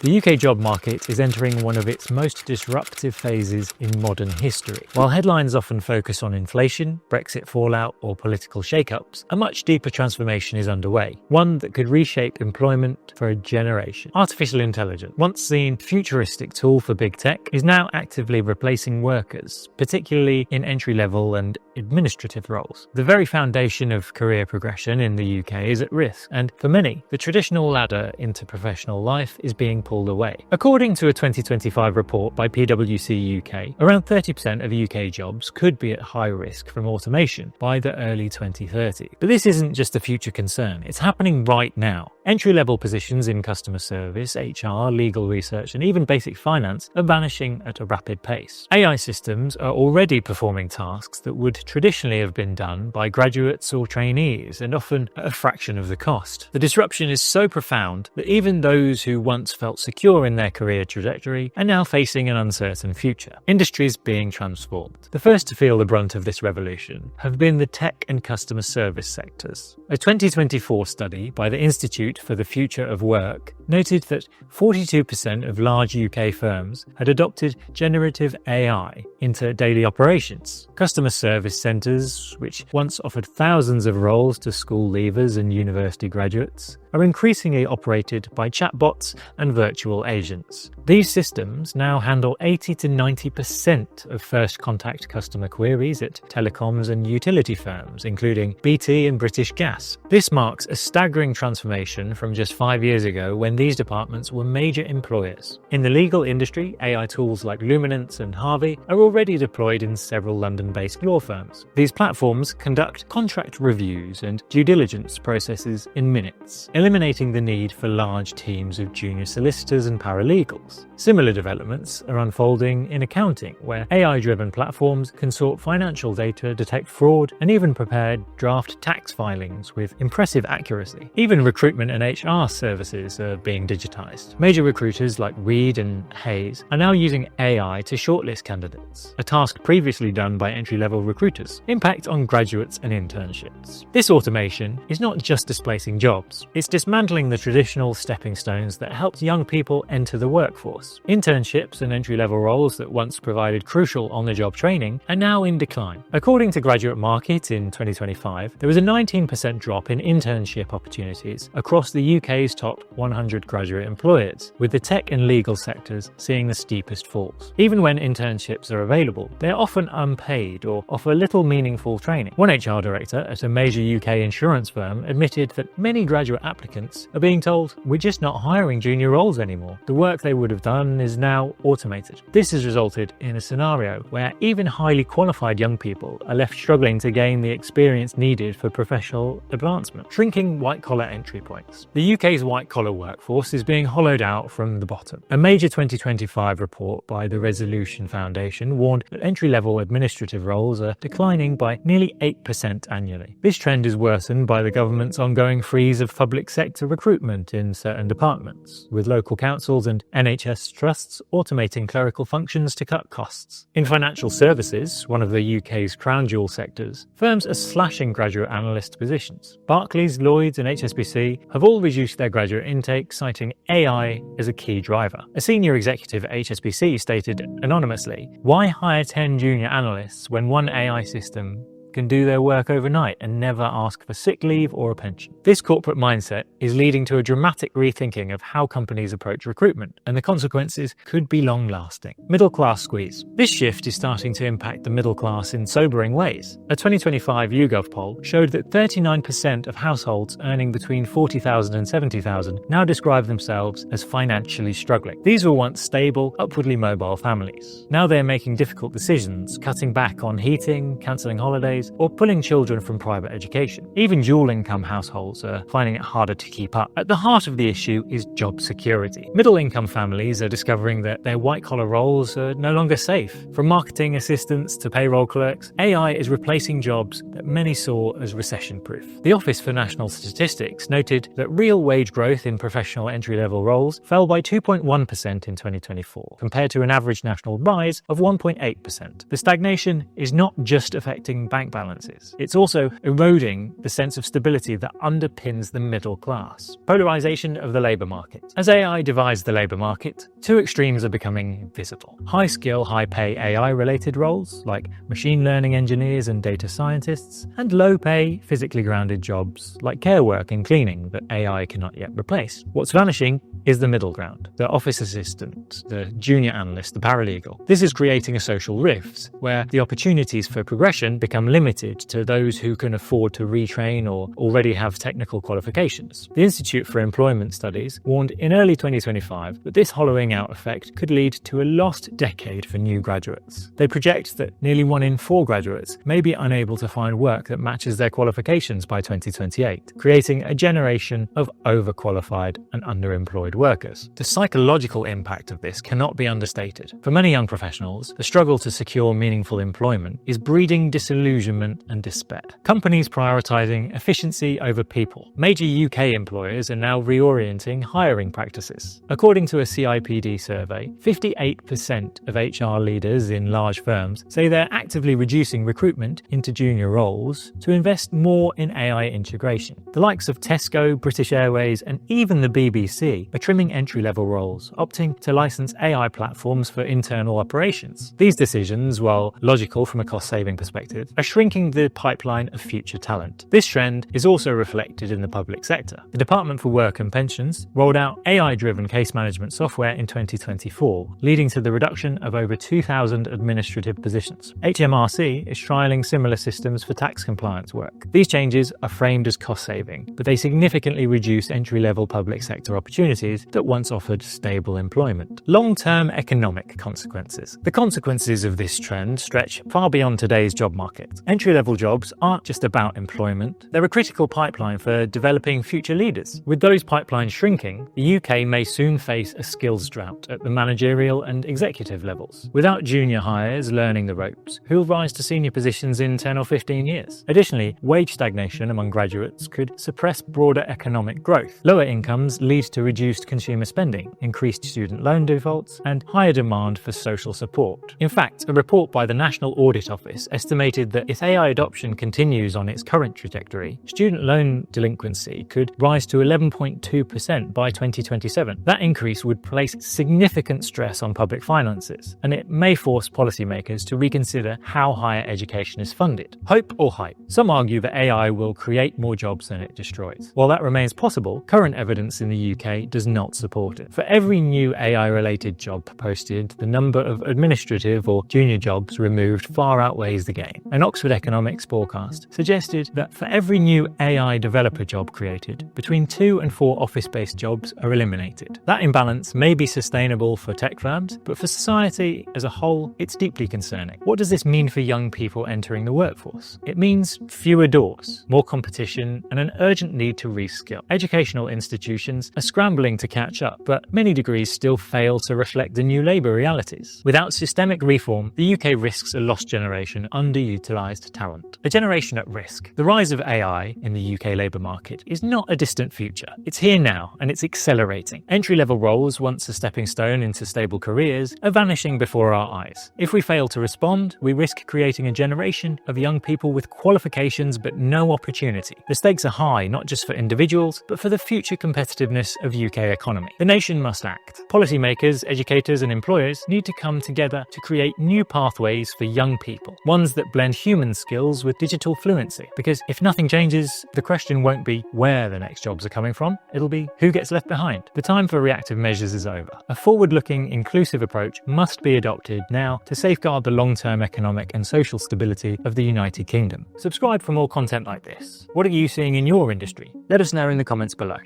The UK job market is entering one of its most disruptive phases in modern history. While headlines often focus on inflation, Brexit fallout, or political shake-ups, a much deeper transformation is underway, one that could reshape employment for a generation. Artificial intelligence, once seen futuristic tool for big tech, is now actively replacing workers, particularly in entry-level and administrative roles. The very foundation of career progression in the UK is at risk, and for many, the traditional ladder into professional life is being pulled away. According to a 2025 report by PwC UK, around 30% of UK jobs could be at high risk from automation by the early 2030s. But this isn't just a future concern, it's happening right now. Entry-level positions in customer service, HR, legal research, and even basic finance are vanishing at a rapid pace. AI systems are already performing tasks that would traditionally have been done by graduates or trainees, and often at a fraction of the cost. The disruption is so profound that even those who once felt secure in their career trajectory are now facing an uncertain future. Industries being transformed. The first to feel the brunt of this revolution have been the tech and customer service sectors. A 2024 study by the Institute for the Future of Work noted that 42% of large UK firms had adopted generative AI into daily operations. Customer service centres, which once offered thousands of roles to school leavers and university graduates, are increasingly operated by chatbots and virtual agents. These systems now handle 80 to 90% of first contact customer queries at telecoms and utility firms, including BT and British Gas. This marks a staggering transformation from just 5 years ago when these departments were major employers. In the legal industry, AI tools like Luminance and Harvey are already deployed in several London-based law firms. These platforms conduct contract reviews and due diligence processes in minutes, eliminating the need for large teams of junior solicitors and paralegals. Similar developments are unfolding in accounting, where AI-driven platforms can sort financial data, detect fraud, and even prepare draft tax filings with impressive accuracy. Even recruitment and HR services are being digitized. Major recruiters like Reed and Hayes are now using AI to shortlist candidates, a task previously done by entry-level recruiters. Impact on graduates and internships. This automation is not just displacing jobs, it's dismantling the traditional stepping stones that helped young people enter the workforce. Internships and entry-level roles that once provided crucial on-the-job training are now in decline. According to Graduate Market in 2025, there was a 19% drop in internship opportunities across the UK's top 100 graduate employers, with the tech and legal sectors seeing the steepest falls. Even when internships are available, they are often unpaid or offer little meaningful training. One HR director at a major UK insurance firm admitted that many graduate applicants are being told, "We're just not hiring junior roles anymore. The work they would have done is now automated." This has resulted in a scenario where even highly qualified young people are left struggling to gain the experience needed for professional advancement. Shrinking white-collar entry points. The UK's white-collar workforce is being hollowed out from the bottom. A major 2025 report by the Resolution Foundation warned that entry-level administrative roles are declining by nearly 8% annually. This trend is worsened by the government's ongoing freeze of public sector recruitment in certain departments, with local councils and NHS trusts automating clerical functions to cut costs. In financial services, one of the UK's crown jewel sectors, firms are slashing graduate analyst positions. Barclays, Lloyds and HSBC have all reduced their graduate intake, citing AI as a key driver. A senior executive at HSBC stated anonymously, "Why hire 10 junior analysts when one AI system can do their work overnight and never ask for sick leave or a pension?" This corporate mindset is leading to a dramatic rethinking of how companies approach recruitment, and the consequences could be long-lasting. Middle class squeeze. This shift is starting to impact the middle class in sobering ways. A 2025 YouGov poll showed that 39% of households earning between $40,000 and $70,000 now describe themselves as financially struggling. These were once stable, upwardly mobile families. Now they're making difficult decisions, cutting back on heating, cancelling holidays, or pulling children from private education. Even dual-income households are finding it harder to keep up. At the heart of the issue is job security. Middle-income families are discovering that their white-collar roles are no longer safe. From marketing assistants to payroll clerks, AI is replacing jobs that many saw as recession-proof. The Office for National Statistics noted that real wage growth in professional entry-level roles fell by 2.1% in 2024, compared to an average national rise of 1.8%. The stagnation is not just affecting bank bank balances. It's also eroding the sense of stability that underpins the middle class. Polarization of the labour market. As AI divides the labour market, two extremes are becoming visible. High-skill, high-pay AI-related roles, like machine learning engineers and data scientists, and low-pay, physically grounded jobs, like care work and cleaning, that AI cannot yet replace. What's vanishing is the middle ground, the office assistant, the junior analyst, the paralegal. This is creating a social rift, where the opportunities for progression become limited to those who can afford to retrain or already have technical qualifications. The Institute for Employment Studies warned in early 2025 that this hollowing out effect could lead to a lost decade for new graduates. They project that nearly 1 in 4 graduates may be unable to find work that matches their qualifications by 2028, creating a generation of overqualified and underemployed workers. The psychological impact of this cannot be understated. For many young professionals, the struggle to secure meaningful employment is breeding disillusionment and despair. Companies prioritizing efficiency over people. Major UK employers are now reorienting hiring practices. According to a CIPD survey, 58% of HR leaders in large firms say they're actively reducing recruitment into junior roles to invest more in AI integration. The likes of Tesco, British Airways, and even the BBC are trimming entry-level roles, opting to license AI platforms for internal operations. These decisions, while logical from a cost-saving perspective, are shrinking the pipeline of future talent. This trend is also reflected in the public sector. The Department for Work and Pensions rolled out AI-driven case management software in 2024, leading to the reduction of over 2,000 administrative positions. HMRC is trialling similar systems for tax compliance work. These changes are framed as cost-saving, but they significantly reduce entry-level public sector opportunities that once offered stable employment. Long-term economic consequences. The consequences of this trend stretch far beyond today's job market. Entry-level jobs aren't just about employment, they're a critical pipeline for developing future leaders. With those pipelines shrinking, the UK may soon face a skills drought at the managerial and executive levels. Without junior hires learning the ropes, who'll rise to senior positions in 10 or 15 years? Additionally, wage stagnation among graduates could suppress broader economic growth. Lower incomes lead to reduced consumer spending, increased student loan defaults, and higher demand for social support. In fact, a report by the National Audit Office estimated that if AI adoption continues on its current trajectory, student loan delinquency could rise to 11.2% by 2027. That increase would place significant stress on public finances, and it may force policymakers to reconsider how higher education is funded. Hope or hype? Some argue that AI will create more jobs than it destroys. While that remains possible, current evidence in the UK does not support it. For every new AI-related job posted, the number of administrative or junior jobs removed far outweighs the gain. An Oxford Economics forecast suggested that for every new AI developer job created, between 2 and 4 office-based jobs are eliminated. That imbalance may be sustainable for tech firms, but for society as a whole, it's deeply concerning. What does this mean for young people entering the workforce? It means fewer doors, more competition, and an urgent need to reskill. Educational institutions are scrambling to catch up, but many degrees still fail to reflect the new labour realities. Without systemic reform, the UK risks a lost generation of underutilised talent. A generation at risk. The rise of AI in the UK labour market is not a distant future. It's here now, and it's accelerating. Entry-level roles, once a stepping stone into stable careers, are vanishing before our eyes. If we fail to respond, we risk creating a generation of young people with qualifications but no opportunity. The stakes are high, not just for individuals, but for the future competitiveness of UK economy. The nation must act. Policymakers, educators, and employers need to come together to create new pathways for young people, ones that blend human skills with digital fluency. Because if nothing changes, the question won't be where the next jobs are coming from, it'll be who gets left behind. The time for reactive measures is over. A forward-looking, inclusive approach must be adopted now to safeguard the long-term economic and social stability of the United Kingdom. Subscribe for more content like this. What are you seeing in your industry? Let us know in the comments below.